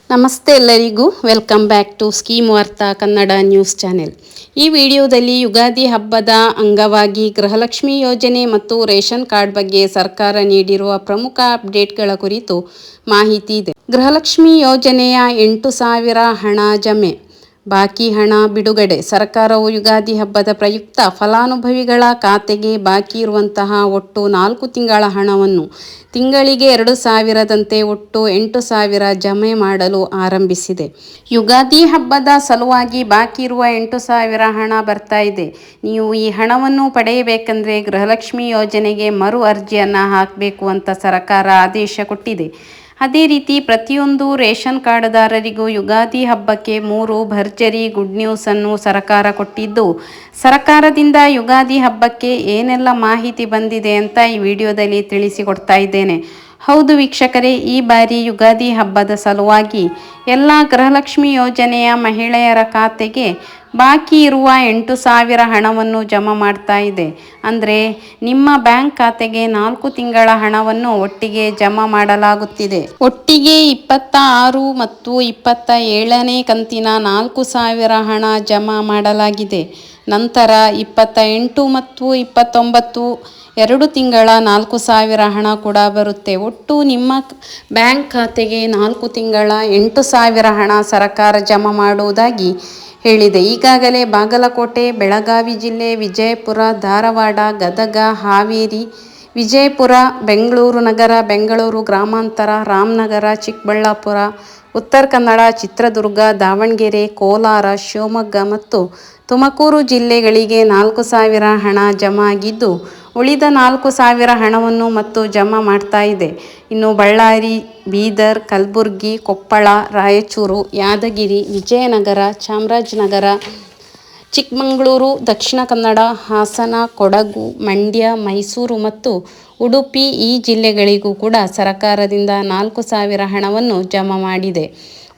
ನಮಸ್ತೆ ಎಲ್ಲರಿಗೂ welcome back to scheme ವಾರ್ತಾ ಕನ್ನಡ ನ್ಯೂಸ್ ಚಾನೆಲ್. ಈ ವಿಡಿಯೋದಲ್ಲಿ ಯುಗಾದಿ ಹಬ್ಬದ ಅಂಗವಾಗಿ ಗೃಹಲಕ್ಷ್ಮಿ ಯೋಜನೆ ಮತ್ತು ರೇಷನ್ ಕಾರ್ಡ್ ಬಗ್ಗೆ ಸರ್ಕಾರ ನೀಡಿರುವ ಪ್ರಮುಖ ಅಪ್ಡೇಟ್ಗಳ ಕುರಿತು ಮಾಹಿತಿ ಇದೆ. ಗೃಹಲಕ್ಷ್ಮಿ ಯೋಜನೆಯ 8,000 ಹಣ ಜಮೆ, ಬಾಕಿ ಹಣ ಬಿಡುಗಡೆ. ಸರ್ಕಾರವು ಯುಗಾದಿ ಹಬ್ಬದ ಪ್ರಯುಕ್ತ ಫಲಾನುಭವಿಗಳ ಖಾತೆಗೆ ಬಾಕಿ ಇರುವಂತಹ ಒಟ್ಟು 4 ತಿಂಗಳ ಹಣವನ್ನು ತಿಂಗಳಿಗೆ 2,000ದಂತೆ ಒಟ್ಟು 8,000 ಜಮೆ ಮಾಡಲು ಆರಂಭಿಸಿದೆ. ಯುಗಾದಿ ಹಬ್ಬದ ಸಲುವಾಗಿ ಬಾಕಿ ಇರುವ 8,000 ಹಣ ಬರ್ತಾ ಇದೆ. ನೀವು ಈ ಹಣವನ್ನು ಪಡೆಯಬೇಕೆಂದರೆ ಗೃಹಲಕ್ಷ್ಮಿ ಯೋಜನೆಗೆ ಮರು ಅರ್ಜಿಯನ್ನು ಹಾಕಬೇಕು ಅಂತ ಸರ್ಕಾರ ಆದೇಶ ಕೊಟ್ಟಿದೆ. ಅದೇ ರೀತಿ ಪ್ರತಿಯೊಂದು ರೇಷನ್ ಕಾರ್ಡ್ದಾರರಿಗೂ ಯುಗಾದಿ ಹಬ್ಬಕ್ಕೆ 3 ಭರ್ಜರಿ ಗುಡ್ ನ್ಯೂಸ್ ಅನ್ನು ಸರ್ಕಾರ ಕೊಟ್ಟಿದ್ದು, ಸರ್ಕಾರದಿಂದ ಯುಗಾದಿ ಹಬ್ಬಕ್ಕೆ ಏನೆಲ್ಲ ಮಾಹಿತಿ ಬಂದಿದೆ ಅಂತ ಈ ವಿಡಿಯೋದಲ್ಲಿ ತಿಳಿಸಿಕೊಡ್ತಾ ಇದ್ದೇನೆ. ಹೌದು ವೀಕ್ಷಕರೇ, ಈ ಬಾರಿ ಯುಗಾದಿ ಹಬ್ಬದ ಸಲುವಾಗಿ ಎಲ್ಲ ಗೃಹಲಕ್ಷ್ಮಿ ಯೋಜನೆಯ ಮಹಿಳೆಯರ ಖಾತೆಗೆ ಬಾಕಿ ಇರುವ 8,000 ಹಣವನ್ನು ಜಮಾ ಮಾಡ್ತಾ ಇದೆ. ಅಂದರೆ ನಿಮ್ಮ ಬ್ಯಾಂಕ್ ಖಾತೆಗೆ 4 ತಿಂಗಳ ಹಣವನ್ನು ಒಟ್ಟಿಗೆ ಜಮಾ ಮಾಡಲಾಗುತ್ತಿದೆ. ಒಟ್ಟಿಗೆ 26 ಮತ್ತು 27ನೇ ಕಂತಿನ 4,000 ಹಣ ಜಮಾ ಮಾಡಲಾಗಿದೆ. ನಂತರ 28 ಮತ್ತು 29 2 ತಿಂಗಳ 4,000 ಹಣ ಕೂಡ ಬರುತ್ತೆ. ಒಟ್ಟು ನಿಮ್ಮ ಬ್ಯಾಂಕ್ ಖಾತೆಗೆ 4 ತಿಂಗಳ 8,000 ಹಣ ಸರ್ಕಾರ ಜಮಾ ಮಾಡುವುದಾಗಿ ಹೇಳಿದೆ. ಈಗಾಗಲೇ ಬಾಗಲಕೋಟೆ, ಬೆಳಗಾವಿ ಜಿಲ್ಲೆ, ವಿಜಯಪುರ, ಧಾರವಾಡ, ಗದಗ, ಹಾವೇರಿ, ವಿಜಯಪುರ, ಬೆಂಗಳೂರು ನಗರ, ಬೆಂಗಳೂರು ಗ್ರಾಮಾಂತರ, ರಾಮನಗರ, ಚಿಕ್ಕಬಳ್ಳಾಪುರ, ಉತ್ತರ ಕನ್ನಡ, ಚಿತ್ರದುರ್ಗ, ದಾವಣಗೆರೆ, ಕೋಲಾರ, ಶಿವಮೊಗ್ಗ ಮತ್ತು ತುಮಕೂರು ಜಿಲ್ಲೆಗಳಿಗೆ 4,000 ಹಣ ಜಮಾ ಆಗಿದ್ದು, ಉಳಿದ 4,000 ಹಣವನ್ನು ಮತ್ತು ಜಮಾ ಮಾಡ್ತಾ ಇದೆ. ಇನ್ನು ಬಳ್ಳಾರಿ, ಬೀದರ್, ಕಲಬುರಗಿ, ಕೊಪ್ಪಳ, ರಾಯಚೂರು, ಯಾದಗಿರಿ, ವಿಜಯನಗರ, ಚಾಮರಾಜನಗರ, ಚಿಕ್ಕಮಗಳೂರು, ದಕ್ಷಿಣ ಕನ್ನಡ, ಹಾಸನ, ಕೊಡಗು, ಮಂಡ್ಯ, ಮೈಸೂರು ಮತ್ತು ಉಡುಪಿ ಈ ಜಿಲ್ಲೆಗಳಿಗೂ ಕೂಡ ಸರ್ಕಾರದಿಂದ 4,000 ಹಣವನ್ನು ಜಮಾ ಮಾಡಿದೆ.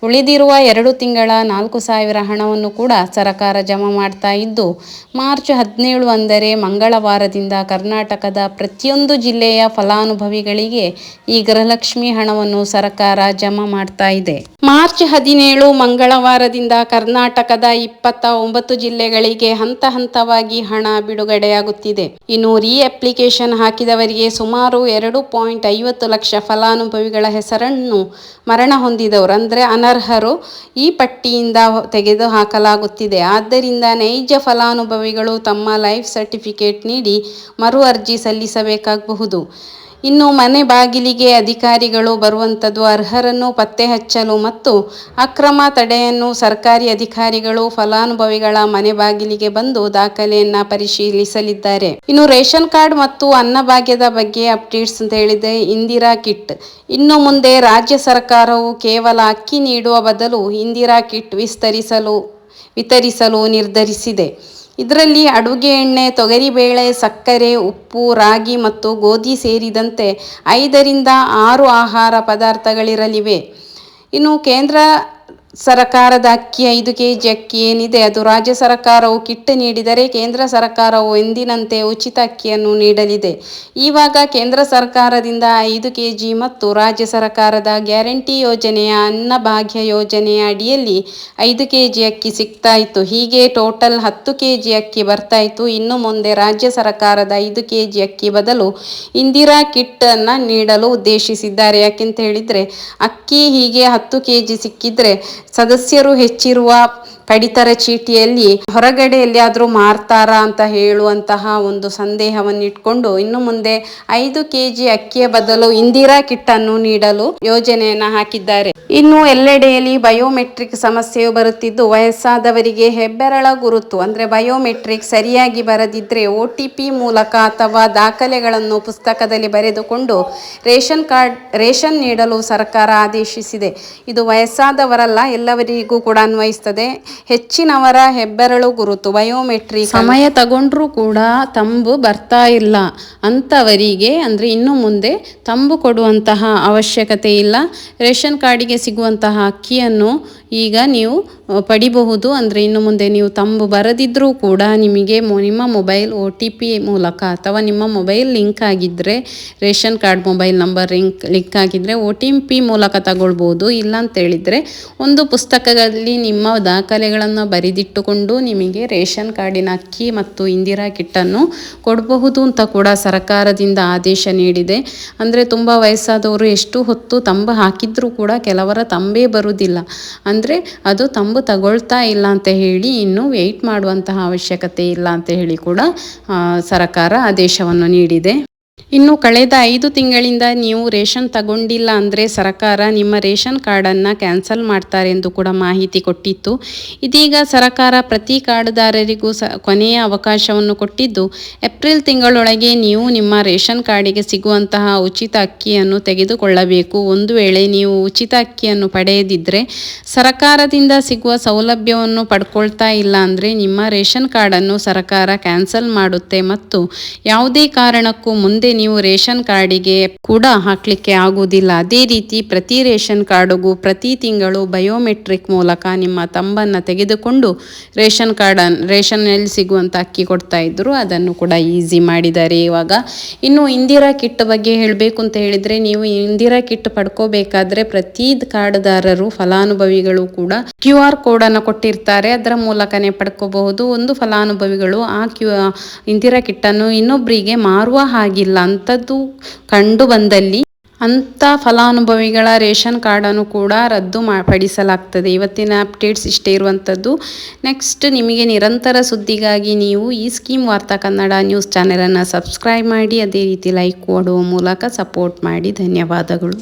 ಉಳಿದಿರುವ 2 ತಿಂಗಳ 4,000 ಹಣವನ್ನು ಕೂಡ ಸರ್ಕಾರ ಜಮಾ ಮಾಡ್ತಾ ಇದ್ದು, ಮಾರ್ಚ್ 17 ಅಂದರೆ ಮಂಗಳವಾರದಿಂದ ಕರ್ನಾಟಕದ ಪ್ರತಿಯೊಂದು ಜಿಲ್ಲೆಯ ಫಲಾನುಭವಿಗಳಿಗೆ ಈ ಗೃಹಲಕ್ಷ್ಮಿ ಹಣವನ್ನು ಸರ್ಕಾರ ಜಮಾ ಮಾಡ್ತಾ ಇದೆ. ಮಾರ್ಚ್ 17 ಮಂಗಳವಾರದಿಂದ ಕರ್ನಾಟಕದ 29 ಜಿಲ್ಲೆಗಳಿಗೆ ಹಂತ ಹಂತವಾಗಿ ಹಣ ಬಿಡುಗಡೆಯಾಗುತ್ತಿದೆ. ಇನ್ನು ಅಪ್ಲಿಕೇಶನ್ ಹಾಕಿದವರಿಗೆ ಸುಮಾರು 2.50 ಲಕ್ಷ ಫಲಾನುಭವಿಗಳ ಹೆಸರನ್ನು ಮರಣ ಹೊಂದಿದವರು ಅಂದರೆ ಅನರ್ಹರು ಈ ಪಟ್ಟಿಯಿಂದ ತೆಗೆದು ಹಾಕಲಾಗುತ್ತಿದೆ. ಆದ್ದರಿಂದ ನೈಜ ಫಲಾನುಭವಿಗಳು ತಮ್ಮ ಲೈಫ್ ಸರ್ಟಿಫಿಕೇಟ್ ನೀಡಿ ಮರು ಅರ್ಜಿ ಸಲ್ಲಿಸಬೇಕಾಗಬಹುದು. ಇನ್ನು ಮನೆ ಬಾಗಿಲಿಗೆ ಅಧಿಕಾರಿಗಳು ಬರುವಂಥದ್ದು ಅರ್ಹರನ್ನು ಪತ್ತೆ ಹಚ್ಚಲು ಮತ್ತು ಅಕ್ರಮ ತಡೆಯನ್ನು ಸರ್ಕಾರಿ ಅಧಿಕಾರಿಗಳು ಫಲಾನುಭವಿಗಳ ಮನೆ ಬಾಗಿಲಿಗೆ ಬಂದು ದಾಖಲೆಯನ್ನು ಪರಿಶೀಲಿಸಲಿದ್ದಾರೆ. ಇನ್ನು ರೇಷನ್ ಕಾರ್ಡ್ ಮತ್ತು ಅನ್ನಭಾಗ್ಯದ ಬಗ್ಗೆ ಅಪ್ಡೇಟ್ಸ್ ಅಂತ ಹೇಳಿದೆ. ಇಂದಿರಾ ಕಿಟ್ ಇನ್ನು ಮುಂದೆ ರಾಜ್ಯ ಸರ್ಕಾರವು ಕೇವಲ ಅಕ್ಕಿ ನೀಡುವ ಬದಲು ಇಂದಿರಾ ಕಿಟ್ ವಿತರಿಸಲು ನಿರ್ಧರಿಸಿದೆ. ಇದರಲ್ಲಿ ಅಡುಗೆ ಎಣ್ಣೆ, ತೊಗರಿಬೇಳೆ, ಸಕ್ಕರೆ, ಉಪ್ಪು, ರಾಗಿ ಮತ್ತು ಗೋಧಿ ಸೇರಿದಂತೆ 5ರಿಂದ 6 ಆಹಾರ ಪದಾರ್ಥಗಳಿರಲಿವೆ. ಇನ್ನು ಕೇಂದ್ರ ಸರ್ಕಾರದ ಅಕ್ಕಿ 5 ಕೆಜಿ ಅಕ್ಕಿ ಏನಿದೆ ಅದು ರಾಜ್ಯ ಸರ್ಕಾರವು ಕಿಟ್ ನೀಡಿದರೆ, ಕೇಂದ್ರ ಸರ್ಕಾರವು ಎಂದಿನಂತೆ ಉಚಿತ ಅಕ್ಕಿಯನ್ನು ನೀಡಲಿದೆ. ಇವಾಗ ಕೇಂದ್ರ ಸರ್ಕಾರದಿಂದ 5 ಕೆಜಿ ಮತ್ತು ರಾಜ್ಯ ಸರ್ಕಾರದ ಗ್ಯಾರಂಟಿ ಯೋಜನೆಯ ಅನ್ನಭಾಗ್ಯ ಯೋಜನೆಯ ಅಡಿಯಲ್ಲಿ 5 ಕೆಜಿ ಅಕ್ಕಿ ಸಿಗ್ತಾ ಇತ್ತು. ಹೀಗೆ ಟೋಟಲ್ 10 ಕೆಜಿ ಅಕ್ಕಿ ಬರ್ತಾ ಇತ್ತು. ಇನ್ನು ಮುಂದೆ ರಾಜ್ಯ ಸರ್ಕಾರದ 5 ಕೆಜಿ ಅಕ್ಕಿ ಬದಲು ಇಂದಿರಾ ಕಿಟ್ ಅನ್ನು ನೀಡಲು ಉದ್ದೇಶಿಸಿದ್ದಾರೆ. ಯಾಕೆಂತ ಹೇಳಿದರೆ ಅಕ್ಕಿ ಹೀಗೆ 10 ಕೆಜಿ ಸಿಕ್ಕಿದ್ರೆ ಸದಸ್ಯರು ಹೆಚ್ಚಿರುವ ಪಡಿತರ ಚೀಟಿಯಲ್ಲಿ ಹೊರಗಡೆ ಎಲ್ಲಿಯಾದರೂ ಮಾರ್ತಾರಾ ಅಂತ ಹೇಳುವಂತಹ ಒಂದು ಸಂದೇಹವನ್ನು ಇಟ್ಕೊಂಡು ಇನ್ನು ಮುಂದೆ 5 ಕೆಜಿ ಅಕ್ಕಿಯ ಬದಲು ಇಂದಿರಾ ಕಿಟ್ ಅನ್ನು ನೀಡಲು ಯೋಜನೆಯನ್ನು ಹಾಕಿದ್ದಾರೆ. ಇನ್ನು ಎಲ್ಲೆಡೆಯಲ್ಲಿ ಬಯೋಮೆಟ್ರಿಕ್ ಸಮಸ್ಯೆಯು ಬರುತ್ತಿದ್ದು, ವಯಸ್ಸಾದವರಿಗೆ ಹೆಬ್ಬೆರಳ ಗುರುತು ಅಂದರೆ ಬಯೋಮೆಟ್ರಿಕ್ ಸರಿಯಾಗಿ ಬರದಿದ್ದರೆ OTP ಮೂಲಕ ಅಥವಾ ದಾಖಲೆಗಳನ್ನು ಪುಸ್ತಕದಲ್ಲಿ ಬರೆದುಕೊಂಡು ರೇಷನ್ ನೀಡಲು ಸರ್ಕಾರ ಆದೇಶಿಸಿದೆ. ಇದು ವಯಸ್ಸಾದವರಲ್ಲ, ಎಲ್ಲವರಿಗೂ ಕೂಡ ಅನ್ವಯಿಸ್ತದೆ. ಹೆಚ್ಚಿನವರ ಹೆಬ್ಬೆರಳು ಗುರುತು ಬಯೋಮೆಟ್ರಿಕ್ ಸಮಯ ತಗೊಂಡ್ರೂ ಕೂಡ ತಂಬು ಬರ್ತಾ ಇಲ್ಲ ಅಂಥವರಿಗೆ ಅಂದರೆ ಇನ್ನು ಮುಂದೆ ತಂಬು ಕೊಡುವಂತಹ ಅವಶ್ಯಕತೆ ಇಲ್ಲ. ರೇಷನ್ ಕಾರ್ಡಿಗೆ ಸಿಗುವಂತಹ ಅಕ್ಕಿಯನ್ನು ಈಗ ನೀವು ಪಡಿಬಹುದು. ಅಂದರೆ ಇನ್ನು ಮುಂದೆ ನೀವು ತಂಬು ಬರದಿದ್ದರೂ ಕೂಡ ನಿಮಗೆ ನಿಮ್ಮ ಮೊಬೈಲ್ OTP ಮೂಲಕ ಅಥವಾ ನಿಮ್ಮ ಮೊಬೈಲ್ ಲಿಂಕ್ ಆಗಿದ್ದರೆ, ration card mobile number link ಆಗಿದ್ದರೆ OTP ಮೂಲಕ ತಗೊಳ್ಬೋದು. ಇಲ್ಲ ಅಂತೇಳಿದರೆ ಒಂದು ಪುಸ್ತಕದಲ್ಲಿ ನಿಮ್ಮ ದಾಖಲೆಗಳನ್ನು ಬರೆದಿಟ್ಟುಕೊಂಡು ನಿಮಗೆ ರೇಷನ್ ಕಾರ್ಡಿನ ಅಕ್ಕಿ ಮತ್ತು ಇಂದಿರಾ ಕಿಟ್ಟನ್ನು ಕೊಡಬಹುದು ಅಂತ ಕೂಡ ಸರ್ಕಾರದಿಂದ ಆದೇಶ ನೀಡಿದೆ. ಅಂದರೆ ತುಂಬ ವಯಸ್ಸಾದವರು ಎಷ್ಟು ಹೊತ್ತು ತಂಬು ಹಾಕಿದ್ರೂ ಕೂಡ ಕೆಲವರ ತಂಬೇ ಬರುವುದಿಲ್ಲ. ಅಂದರೆ ಅದು ತಂಬು ತಗೊಳ್ತಾ ಇಲ್ಲ ಅಂತ ಹೇಳಿ ಇನ್ನು ವೆಯ್ಟ್ ಮಾಡುವಂತಹ ಅವಶ್ಯಕತೆ ಇಲ್ಲ ಅಂತ ಹೇಳಿ ಕೂಡ ಸರ್ಕಾರ ಆದೇಶವನ್ನು ನೀಡಿದೆ. ಇನ್ನು ಕಳೆದ 5 ತಿಂಗಳಿಂದ ನೀವು ರೇಷನ್ ತಗೊಂಡಿಲ್ಲ ಅಂದರೆ ಸರ್ಕಾರ ನಿಮ್ಮ ರೇಷನ್ ಕಾರ್ಡನ್ನು ಕ್ಯಾನ್ಸಲ್ ಮಾಡ್ತಾರೆ ಎಂದು ಕೂಡ ಮಾಹಿತಿ ಕೊಟ್ಟಿತ್ತು. ಇದೀಗ ಸರ್ಕಾರ ಪ್ರತಿ ಕಾರ್ಡ್ದಾರರಿಗೂ ಕೊನೆಯ ಅವಕಾಶವನ್ನು ಕೊಟ್ಟಿದ್ದು, ಏಪ್ರಿಲ್ ತಿಂಗಳೊಳಗೆ ನೀವು ನಿಮ್ಮ ರೇಷನ್ ಕಾರ್ಡಿಗೆ ಸಿಗುವಂತಹ ಉಚಿತ ಅಕ್ಕಿಯನ್ನು ತೆಗೆದುಕೊಳ್ಳಬೇಕು. ಒಂದು ವೇಳೆ ನೀವು ಉಚಿತ ಅಕ್ಕಿಯನ್ನು ಪಡೆಯದಿದ್ದರೆ, ಸರ್ಕಾರದಿಂದ ಸಿಗುವ ಸೌಲಭ್ಯವನ್ನು ಪಡ್ಕೊಳ್ತಾ ಇಲ್ಲ ಅಂದರೆ ನಿಮ್ಮ ರೇಷನ್ ಕಾರ್ಡನ್ನು ಸರ್ಕಾರ ಕ್ಯಾನ್ಸಲ್ ಮಾಡುತ್ತೆ ಮತ್ತು ಯಾವುದೇ ಕಾರಣಕ್ಕೂ ಮುಂದೆ ನೀವು ರೇಷನ್ ಕಾರ್ಡಿಗೆ ಕೂಡ ಹಾಕಲಿಕ್ಕೆ ಆಗುವುದಿಲ್ಲ. ಅದೇ ರೀತಿ ಪ್ರತಿ ರೇಷನ್ ಕಾರ್ಡ್ಗೂ ಪ್ರತಿ ತಿಂಗಳು ಬಯೋಮೆಟ್ರಿಕ್ ಮೂಲಕ ನಿಮ್ಮ ತಂಬನ್ನು ತೆಗೆದುಕೊಂಡು ರೇಷನ್ನಲ್ಲಿ ಸಿಗುವಂಥ ಅಕ್ಕಿ ಕೊಡ್ತಾ ಇದ್ರು, ಅದನ್ನು ಕೂಡ ಈಸಿ ಮಾಡಿದ್ದಾರೆ ಇವಾಗ. ಇನ್ನು ಇಂದಿರಾ ಕಿಟ್ ಬಗ್ಗೆ ಹೇಳಬೇಕು ಅಂತ ಹೇಳಿದರೆ, ನೀವು ಇಂದಿರಾ ಕಿಟ್ ಪಡ್ಕೋಬೇಕಾದ್ರೆ ಪ್ರತಿ ಕಾರ್ಡ್ದಾರರು ಫಲಾನುಭವಿಗಳು ಕೂಡ QR ಕೋಡನ್ನು ಕೊಟ್ಟಿರ್ತಾರೆ, ಅದರ ಮೂಲಕನೇ ಪಡ್ಕೋಬಹುದು. ಒಂದು ಫಲಾನುಭವಿಗಳು ಆ ಇಂದಿರಾ ಕಿಟ್ಟನ್ನು ಇನ್ನೊಬ್ಬರಿಗೆ ಮಾರುವ ಹಾಗಿಲ್ಲ ಅಂಥದ್ದು ಕಂಡು ಬಂದಲ್ಲಿ ಅಂಥ ಫಲಾನುಭವಿಗಳ ರೇಷನ್ ಕಾರ್ಡನ್ನು ಕೂಡ ಪಡಿಸಲಾಗ್ತದೆ. ಇವತ್ತಿನ ಅಪ್ಡೇಟ್ಸ್ ಇಷ್ಟೇ ಇರುವಂಥದ್ದು. ನೆಕ್ಸ್ಟ್ ನಿಮಗೆ ನಿರಂತರ ಸುದ್ದಿಗಾಗಿ ನೀವು ಈ ಸ್ಕೀಮ್ ವಾರ್ತಾ ಕನ್ನಡ ನ್ಯೂಸ್ ಚಾನೆಲನ್ನು ಸಬ್ಸ್ಕ್ರೈಬ್ ಮಾಡಿ, ಅದೇ ರೀತಿ ಲೈಕ್ ಕೊಡುವ ಮೂಲಕ ಸಪೋರ್ಟ್ ಮಾಡಿ. ಧನ್ಯವಾದಗಳು.